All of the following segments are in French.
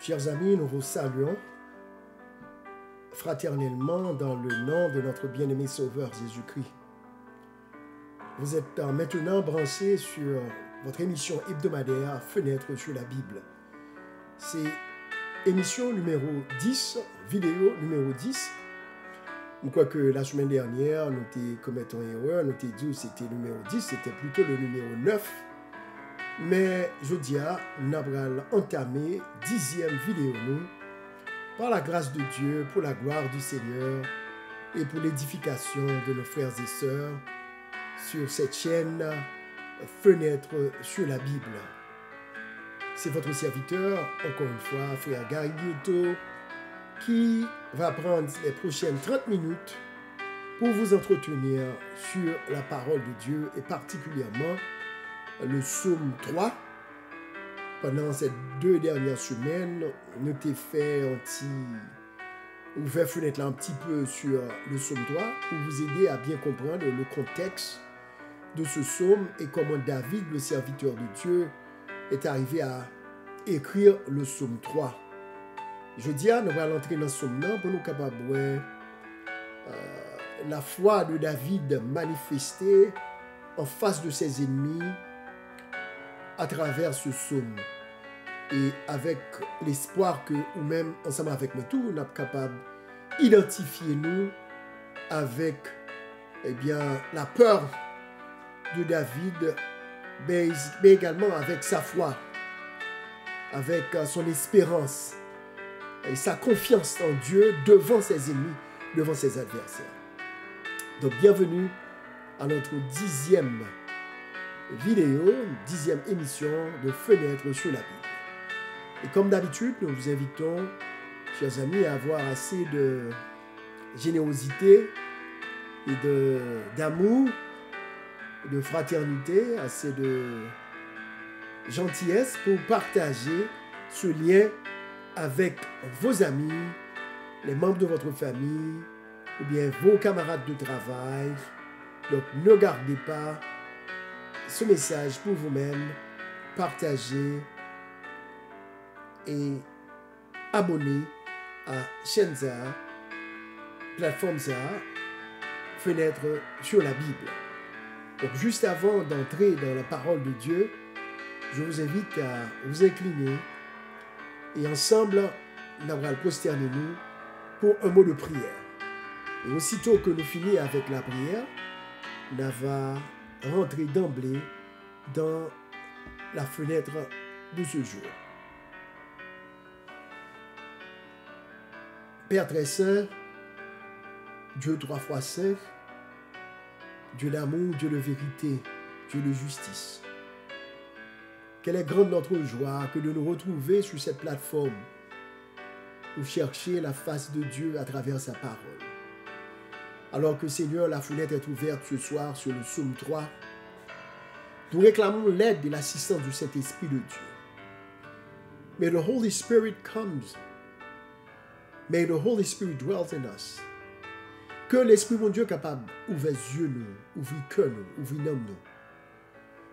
Chers amis, nous vous saluons fraternellement dans le nom de notre bien-aimé Sauveur Jésus-Christ. Vous êtes maintenant branchés sur votre émission hebdomadaire Fenêtre sur la Bible. C'est émission numéro 10, vidéo numéro 10. Je crois que la semaine dernière, nous avons commis une erreur, nous avons dit que c'était le numéro 10, c'était plutôt le numéro 9. Mais je dis, nous avons entamé 10e vidéo nous, par la grâce de Dieu, pour la gloire du Seigneur et pour l'édification de nos frères et sœurs sur cette chaîne Fenêtre sur la Bible. C'est votre serviteur, encore une fois, frère Gary Guillotot, qui va prendre les prochaines 30 minutes pour vous entretenir sur la parole de Dieu et particulièrement le psaume 3. Pendant ces 2 dernières semaines, nous avons fait ouvert fenêtre là un petit peu sur le psaume 3 pour vous aider à bien comprendre le contexte de ce psaume et comment David, le serviteur de Dieu, est arrivé à écrire le psaume 3. Je dis, nous allons entrer dans ce psaume là pour nous capables de voir la foi de David manifestée en face de ses ennemis à travers ce psaume. Et avec l'espoir que, ou même ensemble avec nous tous, nous sommes capables d'identifier nous avec la peur de David, mais également avec sa foi, avec son espérance et sa confiance en Dieu devant ses ennemis, devant ses adversaires. Donc bienvenue à notre 10e vidéo, 10e émission de Fenêtre sur la Bible. Et comme d'habitude, nous vous invitons, chers amis, à avoir assez de générosité et d'amour, de fraternité, assez de gentillesse pour partager ce lien avec vos amis, les membres de votre famille, ou bien vos camarades de travail. Donc ne gardez pas ce message pour vous-même, partagez et abonnez à chaîne Zahar, plateforme Zahar, Fenêtre sur la Bible. Donc juste avant d'entrer dans la parole de Dieu, je vous invite à vous incliner et ensemble, nous allons prosterner nous pour un mot de prière. Et aussitôt que nous finissons avec la prière, nous allons rentrer d'emblée dans la fenêtre de ce jour. Père très saint, Dieu 3 fois saint, Dieu d'amour, Dieu de vérité, Dieu de justice. Quelle est grande notre joie que de nous retrouver sur cette plateforme pour chercher la face de Dieu à travers sa parole. Alors que Seigneur, la fenêtre est ouverte ce soir sur le psaume 3, nous réclamons l'aide et l'assistance du Saint-Esprit de Dieu. May the Holy Spirit comes. May the Holy Spirit dwells in us. Que l'Esprit de Dieu capable ouvrir les yeux nous, ouvrir le cœur nous, ouvrir l'âme nous.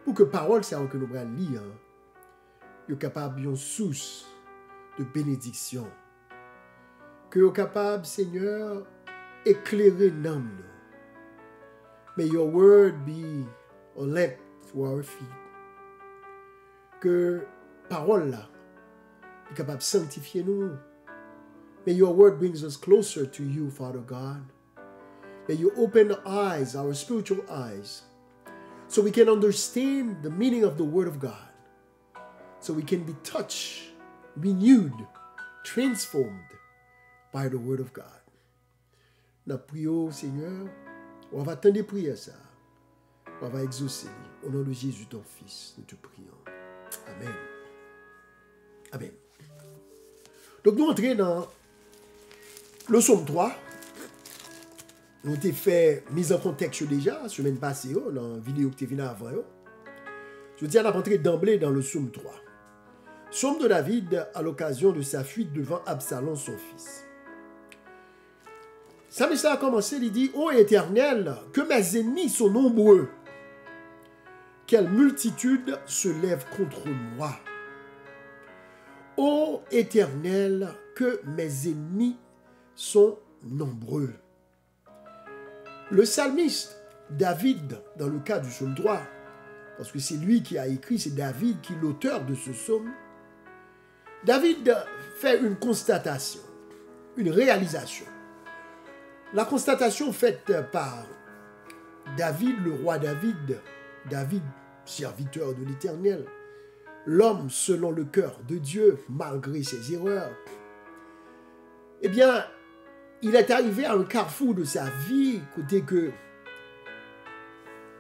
Pour que parole ça que nous allons lire, soit capable d'une source de bénédiction. Que nous capable, Seigneur, éclairer l'âme nous. May your word be a lamp to our feet. Que parole là est capable de sanctifier nous. May your word brings us closer to you, Father God. May you open our eyes, our spiritual eyes, so we can understand the meaning of the word of God. So we can be touched, renewed, transformed by the word of God. Nous prions, Seigneur, on va attendre prier ça. On va exaucer. Au nom de Jésus, ton Fils, nous te prions. Amen. Amen. Donc nous entrons dans le psaume 3. Nous avons fait mise en contexte déjà, semaine passée, dans la vidéo que tu es venu avant. Je dis, on a rentré d'emblée dans le psaume 3. Psaume de David à l'occasion de sa fuite devant Absalom, son fils. Psalmiste a commencé, il dit, ô Éternel, que mes ennemis sont nombreux. Quelle multitude se lève contre moi. Ô Éternel, que mes ennemis sont nombreux. Le psalmiste David, dans le cas du psaume 3, parce que c'est lui qui a écrit, c'est David qui est l'auteur de ce psaume, David fait une constatation, une réalisation. La constatation faite par David, le roi David, David, serviteur de l'Éternel, l'homme selon le cœur de Dieu, malgré ses erreurs, eh bien, il est arrivé à un carrefour de sa vie, côté que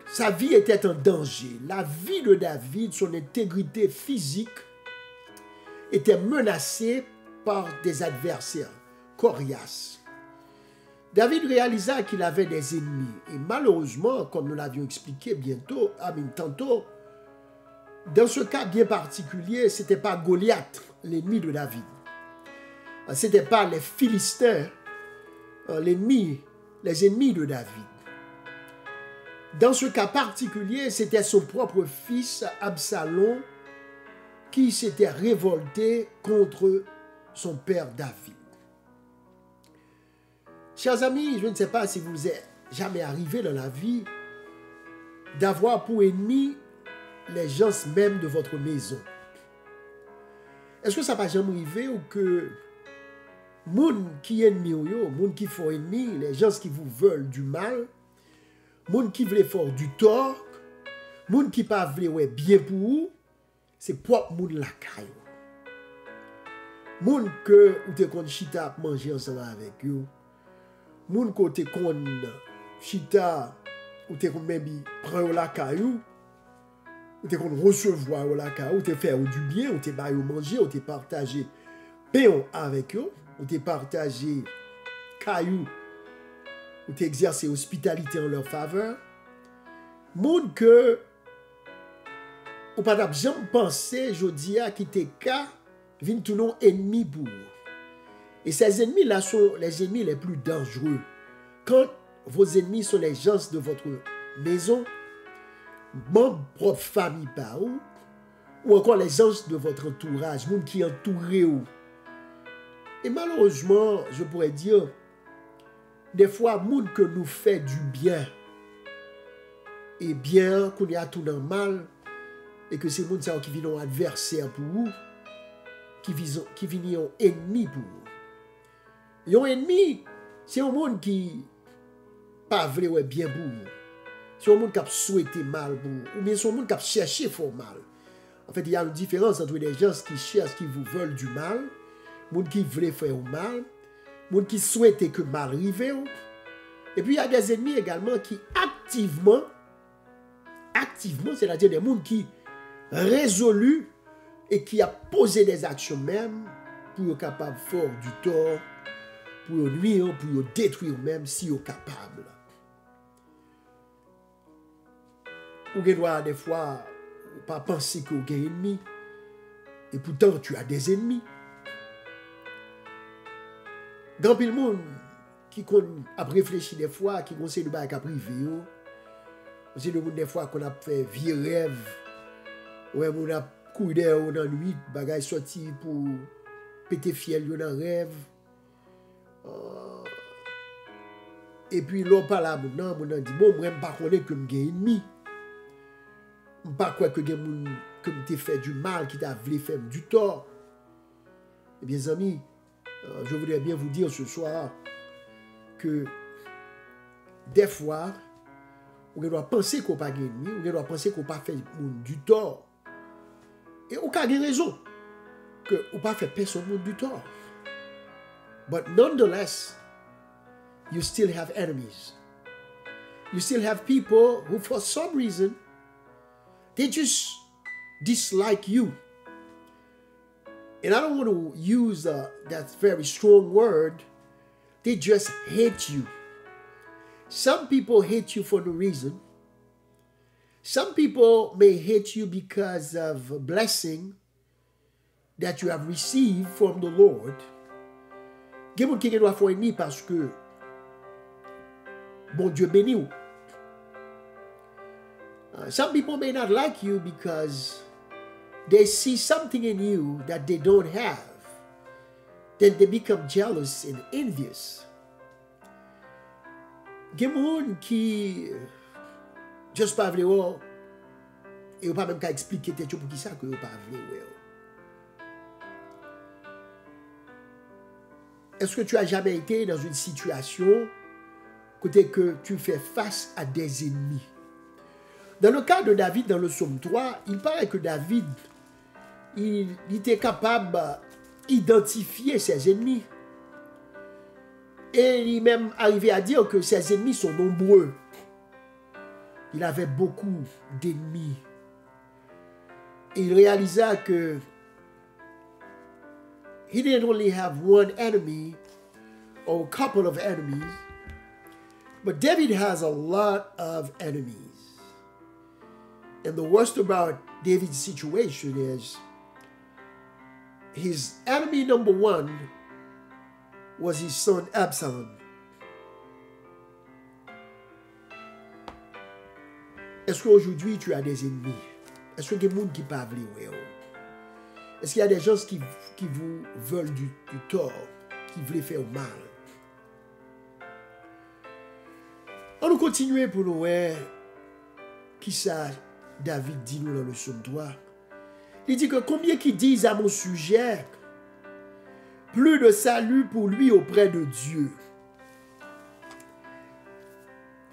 sa vie était en danger. La vie de David, son intégrité physique, était menacée par des adversaires coriaces. David réalisa qu'il avait des ennemis. Et malheureusement, comme nous l'avions expliqué tantôt, dans ce cas bien particulier, ce n'était pas Goliath, l'ennemi de David. Ce n'était pas les Philistins, les ennemis de David. Dans ce cas particulier, c'était son propre fils, Absalom, qui s'était révolté contre son père David. Chers amis, je ne sais pas si vous êtes jamais arrivé dans la vie d'avoir pour ennemi les gens même de votre maison. Est-ce que ça va jamais arriver ou que moun qui ennemi ou yo, moun qui font ennemi, les gens qui vous veulent du mal, moun qui veulent faire du tort, moun qui pas veulent bien pour vous, c'est propre moun la caillou. Moun que ou te kon chita manger ensemble avec yo. Moun ko te kon chita ou te kon même prendre la caillou, ou te kon recevoir la caillou, ou te faire du bien, ou te ba yo manger, ou te partager pain avec eux, ou te partager caillou, ou te exercer hospitalité en leur faveur. Moun que ou pas jamais penser jodi a qui te ka vin tout non ennemi pour. Et ces ennemis là sont les ennemis les plus dangereux. Quand vos ennemis sont les gens de votre maison, mon propre famille par ou encore les gens de votre entourage, monde qui entourent ou. Et malheureusement, je pourrais dire, des fois, monde que nous fait du bien, et bien qu'on y a tout dans mal, et que c'est monde qui viennent adversaire pour vous, qui viennent ennemi pour vous. Un ennemi, c'est un monde qui pas vrai bien pour vous. C'est un monde qui a souhaité mal pour vous, ou bien c'est un monde qui a cherché fort mal. En fait, il y a une différence entre les gens qui cherchent, qui vous veulent du mal, les gens qui veulent faire du mal, les gens qui souhaitent que mal arrive. Et puis il y a des ennemis également qui activement, c'est-à-dire des gens qui résolus et qui a posé des actions même pour être capable de faire du tort, pour nuire, pour détruire même si ils sont capables. Ou doit des fois pas penser que vous avez un ennemi et pourtant tu as des ennemis. Dans le monde qui a réfléchi des fois, qui conseille de bail à privé, c'est le monde des fois qu'on a fait vieux rêve, ouais on a couru dans la nuit, bagay sorti pour péter fiel dans rêve. Et puis l'on parle à mon dit bon moi pas connaître que j'ai ennemi. Pas quoi que m'te fait du mal qui t'a voulu faire du tort. Eh bien amis, je voudrais bien vous dire ce soir que des fois on doit penser qu'on pas ennemi, on doit penser qu'on pas fait du tort. Et on a raison que on pas fait personne du tort. But nonetheless, you still have enemies. You still have people who for some reason they just dislike you. And I don't want to use that very strong word. They just hate you. Some people hate you for no reason. Some people may hate you because of a blessing that you have received from the Lord. Il y a des gens qui doivent faire ennemi parce que bon Dieu bénit vous. Some people may not like you because they see something in you that they don't have, then they become jealous and envious. Gen moun qui juste pas vle ou, et ou pas même qu'à expliquer tête pour qui ça que ou pas vle ou. Est-ce que tu as jamais été dans une situation côté que tu fais face à des ennemis? Dans le cas de David, dans le psaume 3, il paraît que David, il était capable d'identifier ses ennemis. Et il est même arrivé à dire que ses ennemis sont nombreux. Il avait beaucoup d'ennemis. Et il réalisa que he didn't only have one enemy or a couple of enemies, but David has a lot of enemies. And the worst about David's situation is his enemy number one was his son Absalom. Est-ce qu'aujourd'hui tu as des ennemis? Est-ce qu'il y a des gens qui parlent? Est-ce qu'il y a des gens qui vous veulent du tort, qui veulent faire mal? On va continuer pour nous voir qui ça David dit nous dans le psaume 3. Il dit que combien qui disent à mon sujet, plus de salut pour lui auprès de Dieu.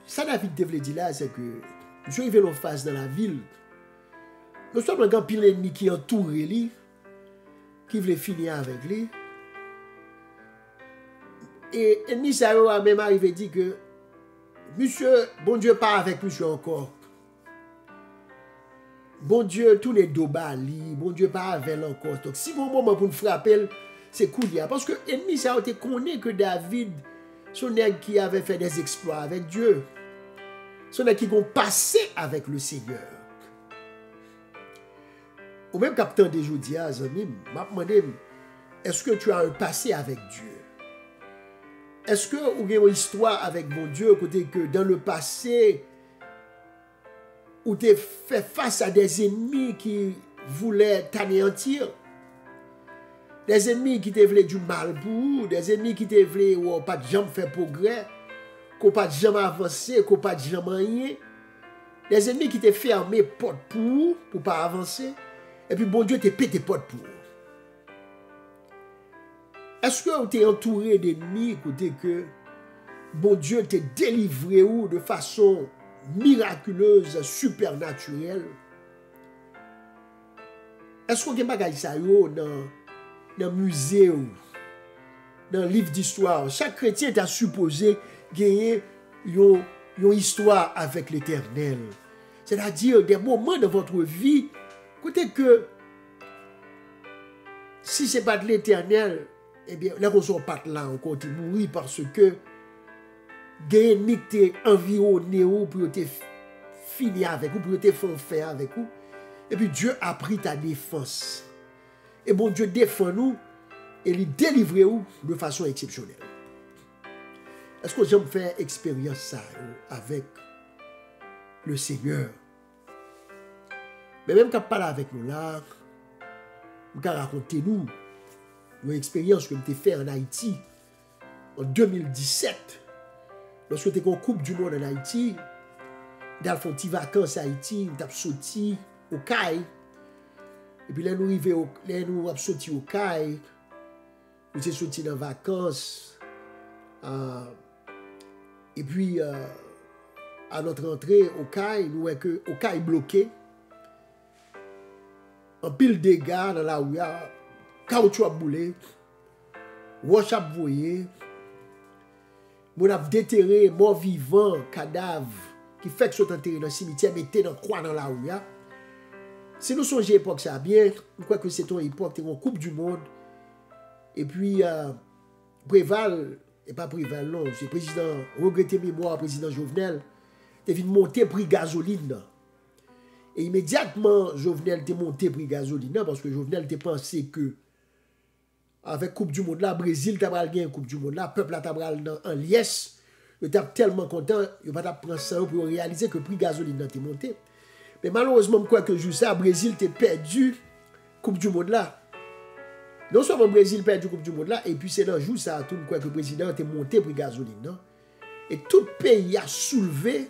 Ça David devait dire là, c'est que je arrive en face dans la ville. Nous sommes un grand pile ennemi qui entoure lui, qui voulait finir avec lui. Et l'ennemi ça a même arrivé dit que monsieur, bon Dieu pas avec monsieur encore. Bon Dieu, tout les dos bali, bon Dieu pas avec encore. Donc si bon moment pour nous frapper, c'est cool. Parce que l'ennemi ça a été connu que David, son nègre qui avait fait des exploits avec Dieu. Son nègre qui ont passé avec le Seigneur. Ou même capitaine des Joudia, Zamim, m'a demandé, est-ce que tu as un passé avec Dieu? Est-ce que vous avez une histoire avec mon Dieu, côté que dans le passé, où tu as fait face à des ennemis qui voulaient t'anéantir? Des ennemis qui te voulaient du mal pour vous, des ennemis qui te voulaient ou pas de jamais faire progrès, qu'on pas de jamais avancer, qu'on pas de jamais rien. Des ennemis qui te fermé porte pour vous, pour pas avancer. Et puis bon Dieu te pété porte pour vous. Est-ce que tu es entouré d'ennemis côté que bon Dieu t'a délivré ou de façon miraculeuse, supernaturelle? Est-ce que vous avez ça dans le musée ou dans le livre d'histoire? Chaque chrétien est supposé gagner une histoire avec l'Éternel. C'est-à-dire des moments de votre vie, côté que si ce n'est pas de l'Éternel, eh bien, là, on ne sort pas là encore, tu mourir parce que des ennemis qui environné ou pour te finir avec vous, pour te faire avec vous. Et puis Dieu a pris ta défense. Et bon Dieu défend nous et il délivre nous de façon exceptionnelle. Est-ce que j'aime faire expérience ça avec le Seigneur? Mais même quand je parle avec nous là, je vais raconter nous une expérience que j'ai fait en Haïti en 2017. Lorsque tu es en Coupe du Monde en Haïti, dans le petit vacances à Haïti, tu as sorti au CAI. Et puis là, nous avons sorti au CAI. Nous sommes sortis dans les vacances. Et puis, à notre entrée au CAI, nous voyons que au CAI bloqué. En pile de dégâts dans la rue, caoutchouc a boulé, roche a voyé, on a déterré mort vivant, cadavre, qui fait que soit enterré dans le cimetière, mettez dans croix dans la rue. Si nous songeons l'époque ça bien, je crois que c'est une époque, c'est une Coupe du Monde. Et puis, Préval, et pas Préval, non, c'est président, regretté mémoire, président Jovenel, il vient monter prix gasoline. Et immédiatement, Jovenel était monté prix gasoline parce que Jovenel était pensé que avec Coupe du Monde là, Brésil t'a gagné une Coupe du Monde là, peuple là t'a en liesse, il était tellement content, il va prendre ça pour réaliser que prix gasoline était monté. Mais malheureusement, je crois que juste ça, Brésil t'a perdu Coupe du Monde là. Non seulement le Brésil perd la Coupe du Monde là, et puis c'est dans le jour ça, tout le que le président était monté pour gasoline. Non? Et tout le pays a soulevé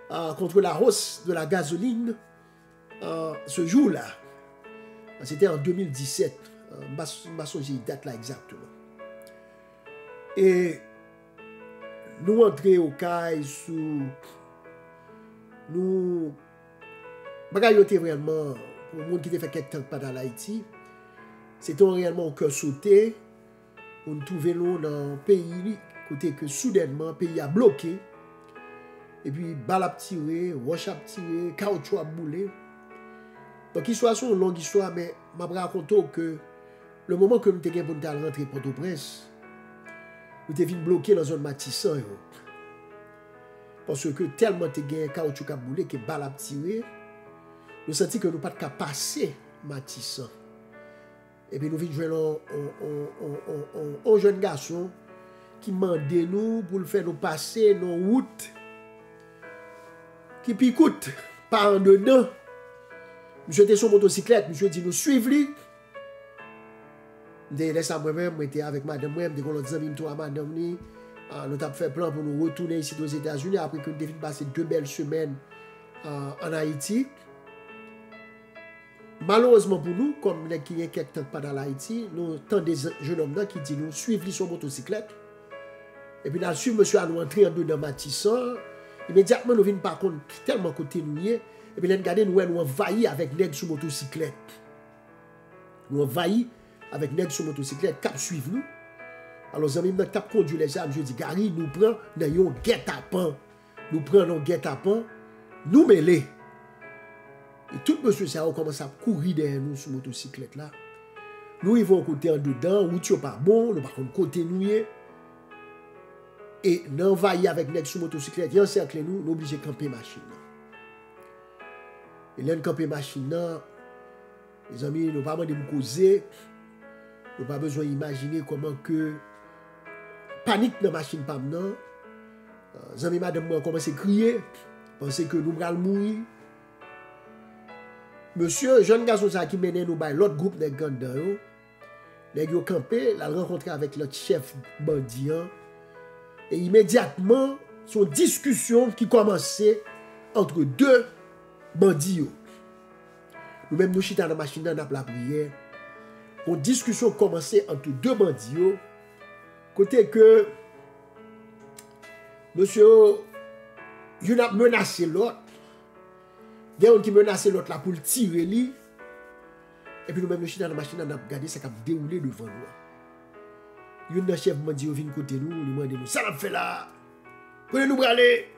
contre la hausse de la gasoline ce jour-là. C'était en 2017. Je ne date là exactement. Et nous entrons au CAI sous. Nous. Bagaille était vraiment. Pour le monde qui a fait quelques temps pas dans l'Haïti, c'était réellement au cœur sauté. On trouvait nous dans le pays, côté que soudainement, le pays a bloqué. Et puis, balle a tiré, roche a tiré, caoutchouc a boulé. Donc, l'histoire, c'est une longue histoire, mais je vais raconter que le moment que nous avons pour nous rentrer Port-au-Prince, nous avons bloqué dans la zone Matissan. Parce que tellement nous avons caoutchouc a boulé, que balle a tiré, nous senti que nous n'avons pas de passer Matissan. Et puis, nous avons joué un jeune garçon qui demandait nous pour le faire nous passer nos routes qui picoute par en dedans. Monsieur était sur motocyclette, monsieur dit nous suivre lui. Laisse moi-même, j'étais avec madame moi, dès qu'on a dit à madame ni, nous avons fait plan pour nous retourner ici aux États-Unis après que nous devions passer 2 belles semaines en Haïti. Malheureusement pour nous, comme les qui est quelque temps pas dans l'Haïti, nous avons des jeunes hommes qui disent nous suivre lui sur motocyclette. Et puis nous suivons monsieur à nous entrer en dedans Matissan. Immédiatement, nous venons par contre tellement côté nous et puis nous regardons nous envahis avec nègres sur motocyclette. Nous envahis avec nègres sur motocyclette, cap suivre nous. Alors les amis, nous cap conduit les armes, je dis Gary, nous prenons un guet-apens. Nous prenons un guet-apens, nous mêlés. Et tout monsieur ça commence à courir derrière nous sur motocyclette là. Nous ils vont côté en dedans, route pas bon, nous par contre côté nous. Et nous envahis avec nèg sur motocyclette, ils encerclent nous, nous obligés de camper machine. Et là, camper machine, les amis, nous pas demandé de causer, nous pas besoin d'imaginer comment que panique dans la machine pas maintenant. Les amis, madame, moi, commence à crier, penser que nous allons mourir. Monsieur, jeune garçon qui menait nous par l'autre groupe de gandans, les gars campé, la rencontré avec l'autre chef bandit. Et immédiatement, son discussion qui commençait entre deux bandits. Nous-mêmes, nous chita dans la machine, dans la prière. Une discussion commençait entre deux bandits. Côté que, monsieur, il a menacé l'autre. Il y a un qui menaçait l'autre là pour le tirer. Et puis nous-mêmes, nous chita dans la machine, on a regardé ça qui a déroulé devant nous. Il y a un chef m'a dit, il vient côté nous, il m'a dit, ça l'a fait là. Prenez nous braler.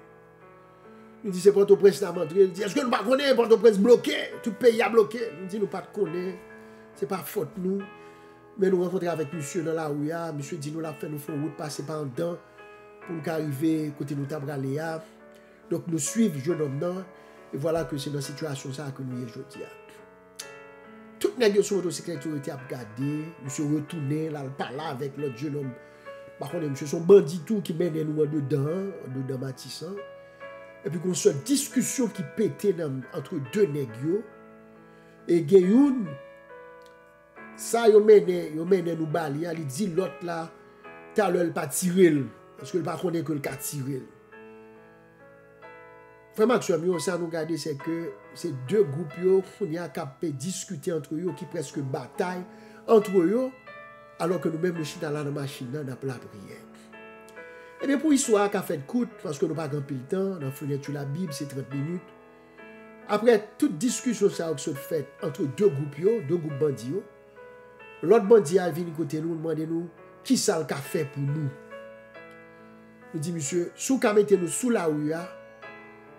Il dit, c'est Port-au-Prince qui a montré. Il dit, est-ce que nous ne connaissons pas Port-au-Prince bloqué? Tout le pays a bloqué. Il dit, nous ne connaissons pas. Ce n'est pas faute nous. Mais nous rencontrons avec monsieur dans la rue. Monsieur dit, nous l'avons fait, nous faisons route, passer par un temps pour nous arriver côté nous braler. Donc nous suivons jeune homme. Et voilà que c'est dans cette situation ça que nous y aujourd'hui. Toutes les gens sur motocyclette ont été regardés, monsieur retourné, là, parler avec l'autre jeune homme. Par contre, monsieur son bandit tout qui mène nous dedans Matissan. Et puis qu'on se discussion qui pétait entre deux nègres. Et Gayoun, ça yo mène nous bali, il dit l'autre là, t'as l'heure pas tirer parce que le pas connaît que le cas tirer. Vraiment, ce que ça nous garder, c'est que ces deux groupes, on a capé discuter entre eux, qui presque bataille entre eux, alors que nous-mêmes, nous sommes dans la machine, dans la prière. Et bien, pour l'histoire qui a fait courte, parce que nous n'avons pas grand le temps, on a fenêtre sur la Bible, c'est 30 minutes. Après toute discussion ça a fait entre deux groupes bandits, l'autre bandit a venu côté nous, demander nous, qui ça le fait pour nous. Nous dit, monsieur, sous qu'à mettre nous sous la rue,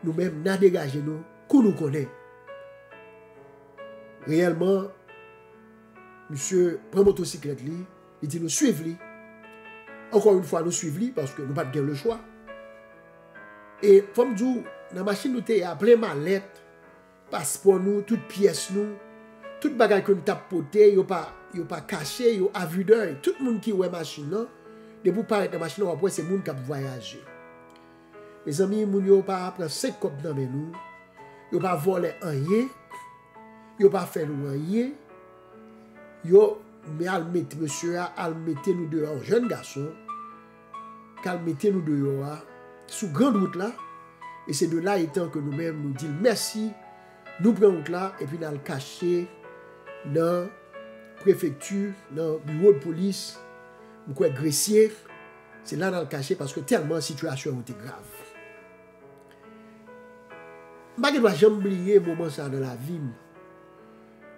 nous-mêmes, nous dégagé nous, qu'on nous connaît. Réellement, monsieur, prend motocyclette, il dit nous suivre. Encore une fois, nous suivre parce que nous n'avons pas le choix. Et comme dit, dans la machine, nous avons plein mallette, passeport, nous, toutes pièces, nous, toutes bagages que nous avons portées, ils n'ont pas caché, ils ont à vue d'œil. Tout le monde qui a une machine, de vous parler de la machine, après, c'est le monde qui a voyagé. Mes amis, ils n'ont pas pris 5 copes dans nous, ils n'ont pas volé un rien. Yo pas fait nous rien. Yo mais al mettre monsieur al mettre nous dehors jeune garçon. Qu'al mettre nous dehors sous grande route là et c'est de là étant que nous-mêmes nous disons merci, nous prenons route là et puis nous le cacher dans préfecture, dans bureau de police, nous quoi greffier, c'est là dans le cacher parce que tellement la situation était grave. Je ne dois jamais oublier un moment ça dans la vie.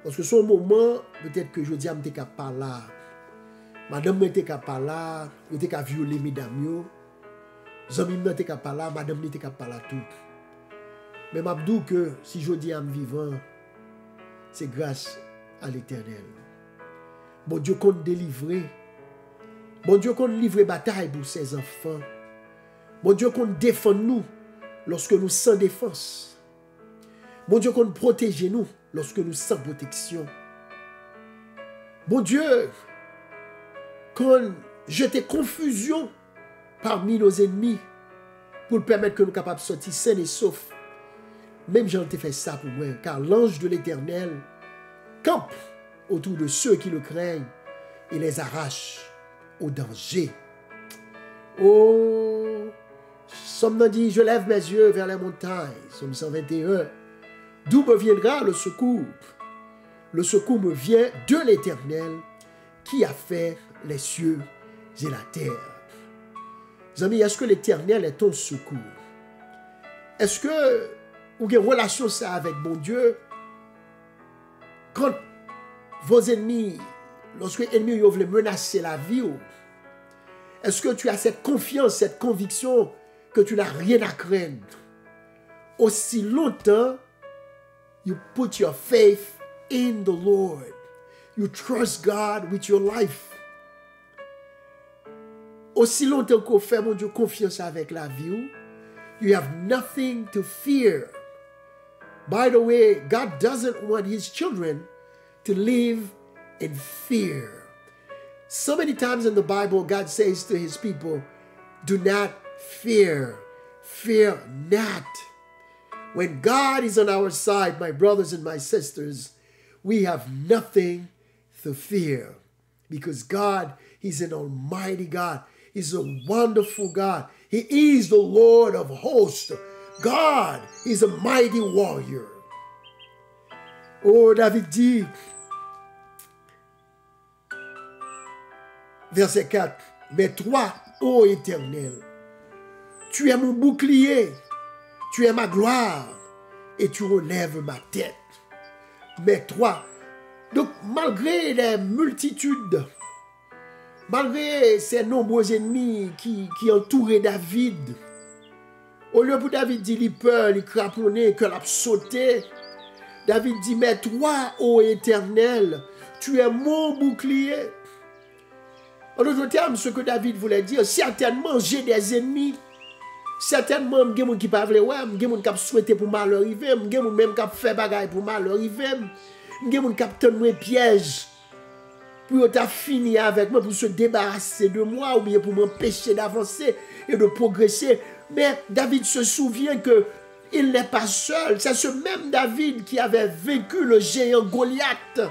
Parce que son moment, peut-être que je dis à m'te capable là. Madame m'était capable là, elle était capable violer mesdames yo. Zami m'était capable là, madame n'était capable là tout. Mais m'a dit que si je dis à me vivant, c'est grâce à l'Éternel. Bon Dieu compte délivrer. Bon Dieu compte livrer bataille pour ses enfants. Bon Dieu compte défendre nous lorsque nous sans défense. Bon Dieu compte protéger nous lorsque nous sans protection. Bon Dieu compte jeter confusion parmi nos ennemis pour permettre que nous capables de sortir sains et saufs. Même j'en ai fait ça pour moi, car l'ange de l'Éternel campe autour de ceux qui le craignent et les arrache au danger. Oh, Somme dit, je lève mes yeux vers les montagnes. Somme 121. D'où me viendra le secours? Le secours me vient de l'Éternel qui a fait les cieux et la terre. Amis, est-ce que l'Éternel est ton secours? Est-ce que vous avez une relation ça avec bon Dieu? Quand vos ennemis, lorsque les ennemis veulent menacer la vie, est-ce que tu as cette confiance, cette conviction que tu n'as rien à craindre? Aussi longtemps, you put your faith in the Lord. You trust God with your life. Aussi longtemps qu'on fait, mon Dieu, confiance avec la vie, you have nothing to fear. By the way, God doesn't want his children to live in fear. So many times in the Bible, God says to his people, do not fear. Fear not. When God is on our side, my brothers and my sisters, we have nothing to fear. Because God, he's an almighty God. He's a wonderful God. He is the Lord of hosts. God is a mighty warrior. Oh, David dit, verset 4, mais toi, ô Éternel, tu es mon bouclier, tu es ma gloire, et tu relèves ma tête. Mais toi, donc malgré les multitudes, malgré ces nombreux ennemis qui entouraient David, au lieu pour David dire, il peur, il craponné, que l'a sauté, David dit, mais toi, ô Éternel, tu es mon bouclier. En d'autres termes, ce que David voulait dire, certainement j'ai des ennemis. Certainement, il y a des gens qui ne peuvent pas, il y a des gens qui souhaitent pour mal arriver, il y a des gens qui fait bagaille pour mal arriver, il y a des gens qui tendent piège pour finir avec moi, pour se débarrasser de moi, ou bien pour m'empêcher d'avancer et de progresser. Mais David se souvient que il n'est pas seul. C'est ce même David qui avait vaincu le géant Goliath.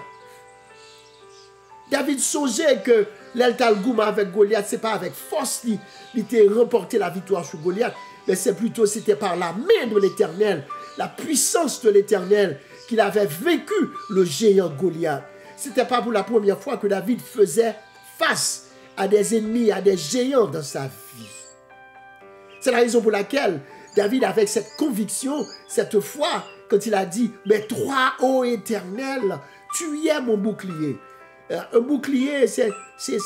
David songeait que l'Eltalgouma avec Goliath, ce n'est pas avec force qu'il était remporté la victoire sur Goliath, mais c'est plutôt c'était par la main de l'Éternel, la puissance de l'Éternel qu'il avait vaincu le géant Goliath. Ce n'était pas pour la première fois que David faisait face à des ennemis, à des géants dans sa vie. C'est la raison pour laquelle David, avec cette conviction, cette foi, quand il a dit, mais toi, ô Éternel, tu es mon bouclier. Un bouclier, c'est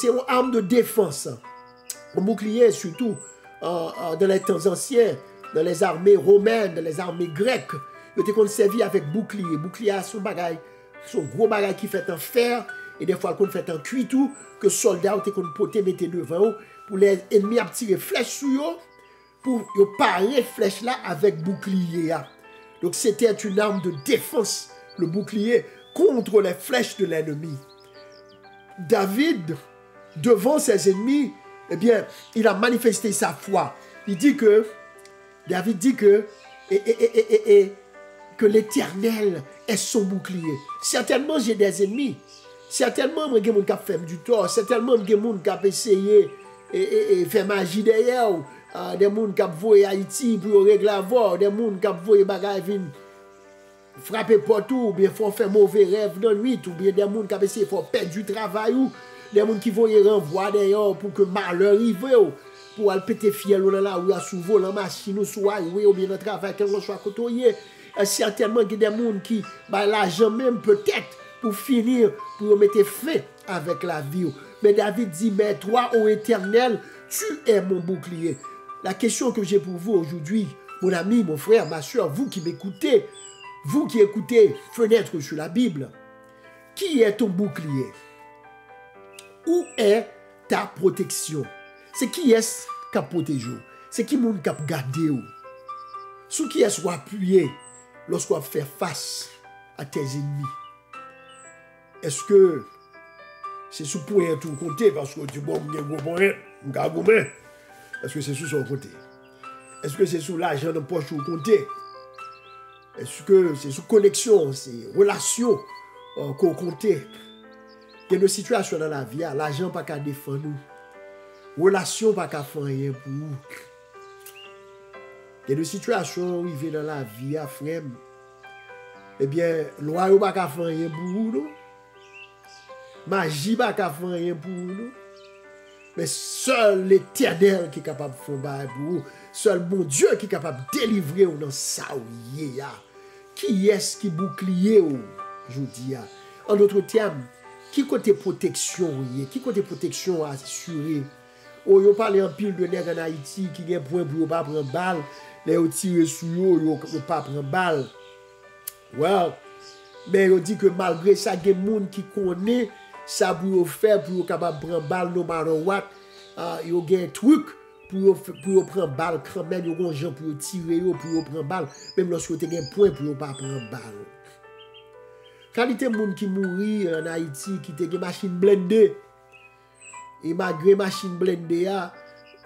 une arme de défense. Un bouclier, surtout dans les temps anciens, dans les armées romaines, dans les armées grecques, ils étaient servi avec bouclier. Bouclier a son bagage, son gros bagage qui fait en fer, et des fois qu'on fait en cuit tout, que soldats étaient qu'on poté mettre devant eux, pour les ennemis à tirer flèche sur eux, pour parer flèche là avec bouclier. Donc c'était une arme de défense, le bouclier, contre les flèches de l'ennemi. David, devant ses ennemis, eh bien, il a manifesté sa foi. David dit que, que l'Éternel est son bouclier. Certainement, j'ai des ennemis. Certainement, j'ai des gens qui ont fait du tort. Certainement, j'ai des gens qui ont essayé et faire magie derrière. Des gens qui ont voyé Haïti pour régler la voie. Des gens qui ont voyé bagaille frapper porte ou bien font faire mauvais rêve dans la nuit. Ou bien des gens qui ont essayé de faire perdre du travail. Ou des gens qui voyaient renvoyer derrière pour que malheur arrive. Pour aller péter fiel dans la rue, sous volant machine ou sous highway ou bien dans le travail, quel soit côtoyé. Certainement qu'il y a des gens qui, l'argent même peut-être, pour finir, pour mettre fin avec la vie. Mais David dit, mais toi, ô Éternel, tu es mon bouclier. La question que j'ai pour vous aujourd'hui, mon ami, mon frère, ma soeur, vous qui m'écoutez, vous qui écoutez Fenêtre sur la Bible, qui est ton bouclier? Où est ta protection? C'est qui est-ce qui a protégé? C'est qui moun qui a gardé? Sous qui est-ce qui a appuyé lorsqu'on fait face à tes ennemis? Est-ce que c'est sous point tout côté parce que tu bon est-ce que c'est sous son côté? Est-ce que c'est sous l'argent de poche tout côté? Est-ce que c'est sous connexion, c'est relation qu'on comptait? Il y a des situations dans la vie, l'argent pas qu'à défendre nous. Relation pas qu'à faire rien pour vous. Il y a des situations arrivées dans la vie, frère. Eh bien, loi pas qu'à faire rien pour vous, non? Magie pas qu'à faire rien pour vous, non? Mais seul l'Éternel qui est capable de faire pour vous. Seul mon Dieu qui est capable de délivrer vous dans ça. Qui est-ce qui bouclier aujourd'hui? En d'autres termes, qui côté protection, qui côté protection assurée? Oh, yo parle en pile de nègres en Haïti qui gen point pour pas prendre balle, les tirer sur yo pas prendre balle. Well, mais yo dit que malgré ça gen moun qui connaît ça pour faire pour capable prendre balle no matter what, yo gen truc pour prendre balle quand même yo gon gens pour tirer yo pour prendre balle même lorsque yo te gen point pour pas prendre balle. Qualité moun qui mouri en Haïti qui te gen machine blindée. Et malgré machine blindée,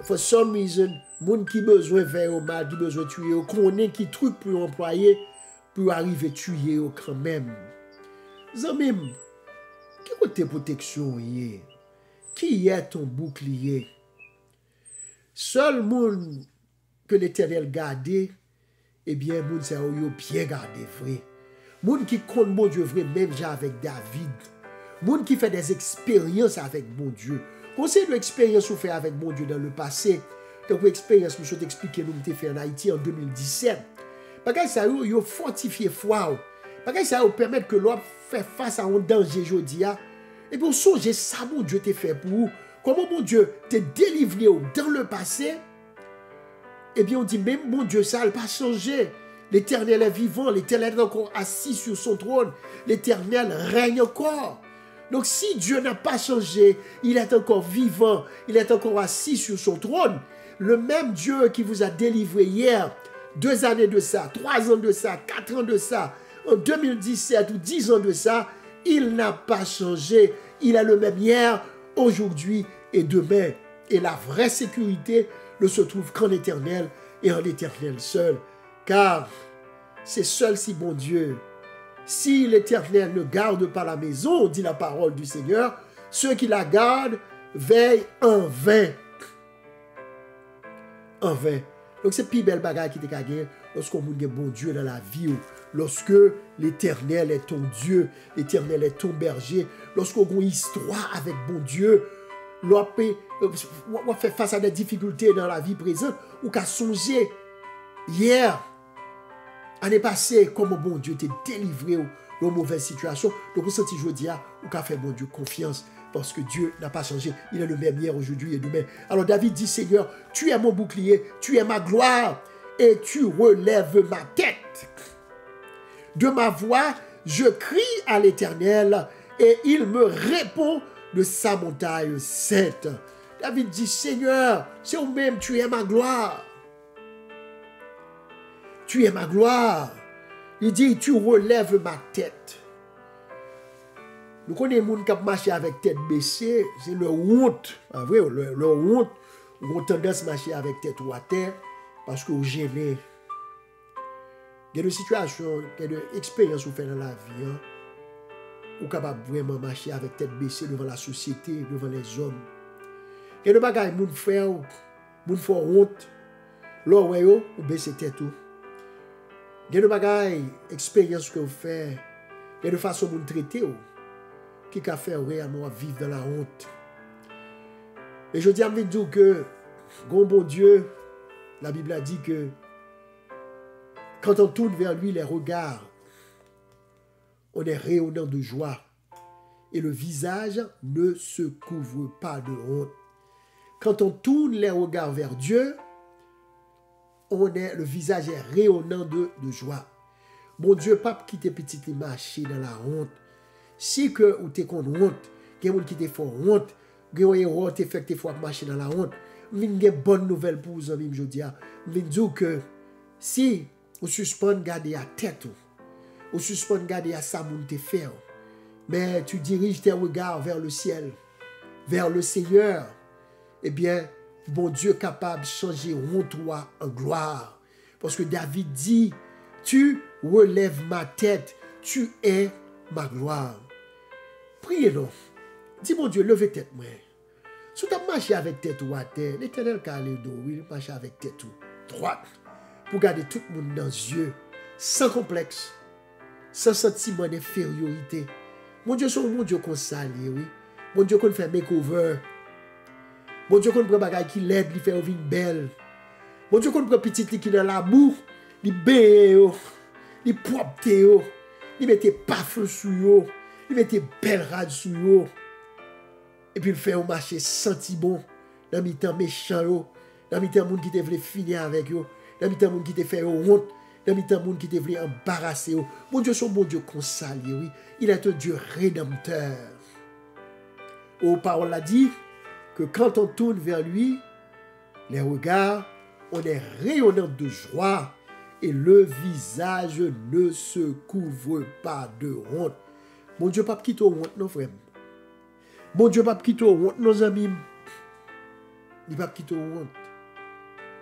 for some reason, moun qui besoin faire au mal, qui besoin tuer, connaît qui truc pour employer pour arriver tuer quand même. Zamim, qui côté protection yé? Qui est ton bouclier? Seul moun que l'Éternel garde, eh bien moun ça yo bien gardé vrai. Moun qui compte bon Dieu vrai même j'ai avec David. Moun qui fait des expériences avec bon Dieu. Conseil de l'expérience qu'on fait avec mon Dieu dans le passé. Donc, l'expérience que je t'ai expliqué, nous avons fait en Haïti en 2017. Parce que ça a fortifié foi. Parce que ça a permis que l'homme fait face à un danger aujourd'hui. Et puis, on songe ça, mon Dieu t'a fait pour vous. Comment mon Dieu t'a délivré dans le passé. Eh bien, on dit, même mon Dieu, ça n'a pas changé. L'Éternel est vivant. L'Éternel est encore assis sur son trône. L'Éternel règne encore. Donc si Dieu n'a pas changé, il est encore vivant, il est encore assis sur son trône. Le même Dieu qui vous a délivré hier, 2 années de ça, 3 ans de ça, 4 ans de ça, en 2017 ou 10 ans de ça, il n'a pas changé. Il est le même hier, aujourd'hui et demain. Et la vraie sécurité ne se trouve qu'en l'Éternel et en l'Éternel seul. Car c'est seul si bon Dieu. Si l'Éternel ne garde pas la maison, dit la parole du Seigneur, ceux qui la gardent veillent en vain. En vain. Donc c'est plus belle bagaille qui te gagne lorsqu'on a un bon Dieu dans la vie. Lorsque l'Éternel est ton Dieu, l'Éternel est ton berger. Lorsqu'on a une histoire avec bon Dieu, on fait face à des difficultés dans la vie présente, ou qu'à songer hier, année passée, comment bon Dieu t'a délivré de mauvaises situations. Donc, on senti aujourd'hui, ou qu'a fait bon Dieu confiance, parce que Dieu n'a pas changé. Il est le même hier, aujourd'hui et demain. Alors, David dit, Seigneur, tu es mon bouclier, tu es ma gloire, et tu relèves ma tête. De ma voix, je crie à l'Éternel, et il me répond de sa montagne sainte. David dit, Seigneur, c'est vous-même, tu es ma gloire. Tu es ma gloire. Il dit, tu relèves ma tête. Nous connaissons les gens qui marchent avec tête baissée, c'est le honte. En vrai, le honte, ou ont tendance à marcher avec tête ou à terre, parce que vous gênez. Il y a des situations, il y a des expériences que vous faites dans la vie. Hein? Vous êtes capable de vraiment marcher avec tête baissée devant la société, devant les hommes. Il y a des bagages que vous faites, vous faites honte. Là, vous baissez tête. Il y a des bagages, expériences que vous faites. Il y a des façons de vous traiter qui peut faire réellement vivre dans la honte. Et je dis à vous dire que, bon Dieu, la Bible a dit que quand on tourne vers lui les regards, on est rayonnant de joie. Et le visage ne se couvre pas de honte. Quand on tourne les regards vers Dieu, le visage est rayonnant de joie. Bon Dieu, pas quitter petit marcher dans la honte. Si que ou t'es contre honte, il y a des gens qui te font honte, il y a des gens qui te font marcher dans la honte. J'ai une bonne nouvelle pour vous, amis, je dis. Je dis que si vous suspendez garder à tête, vous suspendez garder à ça, vous te fait, mais tu diriges tes regards vers le ciel, vers le Seigneur, eh bien, bon Dieu est capable de changer honte en gloire. Parce que David dit, tu relèves ma tête, tu es ma gloire. Priez donc. Dis mon Dieu, levez tête moi. Si tu as marché avec tête ou à terre, l'Éternel a les dos, oui, marche avec tête ou droite. Pour garder tout le monde dans les yeux, sans complexe, sans sentiment d'infériorité. Mon Dieu, c'est mon Dieu qu'on salue, oui. Mon Dieu qu'on fait makeover. Mon Dieu qu'on prend bagay qui l'aide, il fait une belle. Mon Dieu qu'on prend petit qui dans la boue, il béé, il propre, il mette parfum sur yo, il mette belle rade sur yo. Et puis il fait un marché senti bon, dans le temps méchant yo, dans le temps monde qui te voulait finir avec yo, dans le temps monde qui te fait honte, dans le temps monde qui te voulait embarrasser yo. Mon Dieu, son bon Dieu consacré, oui. Il est un Dieu rédempteur. Aux paroles l'a dit que quand on tourne vers lui, les regards, on est rayonnant de joie et le visage ne se couvre pas de honte. Mon Dieu, pas quitter honte, non frère. Mon Dieu, pas quitter honte, nos amis. Il pas quitter honte.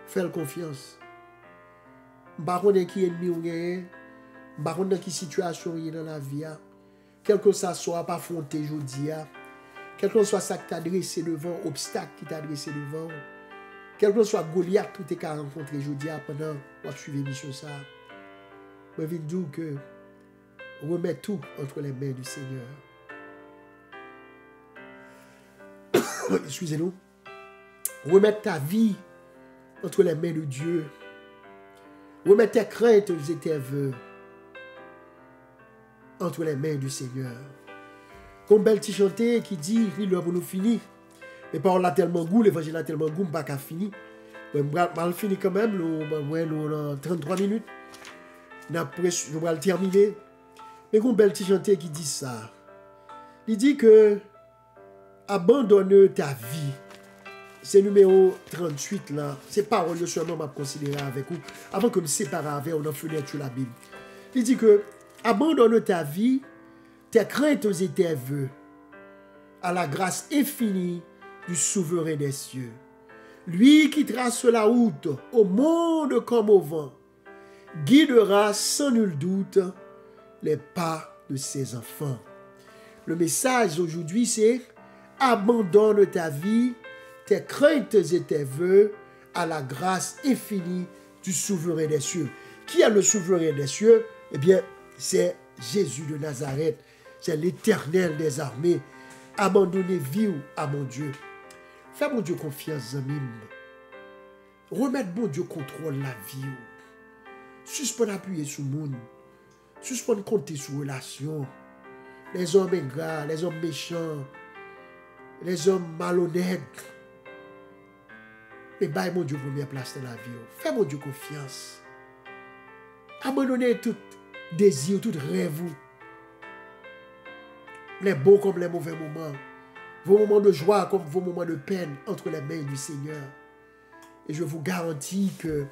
Fais confiance. Par contre, qui ennemi ou gagne, par contre, qui situation est dans la vie, quel que ça soit, pas affronter aujourd'hui, quel que soit ça qui t'a dressé devant, obstacle qui t'a dressé devant, quel que soit Goliath qui t'a rencontré aujourd'hui pendant que tu suivais mission ça, je vais dire que remets tout entre les mains du Seigneur. Excusez-nous. Remets ta vie entre les mains de Dieu. Remets tes craintes et tes vœux entre les mains du Seigneur. Comme belle petit chanté qui dit, il est pour nous finir. Les paroles là tellement goût, l'évangile là tellement goût, pas qu'à finir. Je vais finir quand même, nous 33 minutes. Après, je vais le terminer. Mais comme belle petit chanté qui dit ça, il dit que abandonne ta vie. C'est numéro 38 là. C'est paroles de seulement m'a considéré avec vous. Avant que nous séparions avec on a fenêtre sur la Bible. Il dit que abandonne ta vie, tes craintes et tes vœux à la grâce infinie du souverain des cieux. Lui qui trace la route au monde comme au vent, guidera sans nul doute les pas de ses enfants. Le message aujourd'hui c'est abandonne ta vie, tes craintes et tes vœux à la grâce infinie du souverain des cieux. Qui est le souverain des cieux? Eh bien, c'est Jésus de Nazareth. C'est l'Éternel des armées. Abandonnez vie à mon Dieu. Fais mon Dieu confiance, amis. Remettre mon Dieu contrôle la vie. Suspendre appuyer sur le monde. Suspendre compter sur la relation. Les hommes ingrats, les hommes méchants, les hommes malhonnêtes. Mais bâille mon Dieu première place dans la vie. Fais mon Dieu confiance. Abandonnez tout désir, tout rêve. Les bons comme les mauvais moments. Vos moments de joie comme vos moments de peine entre les mains du Seigneur. Et je vous garantis que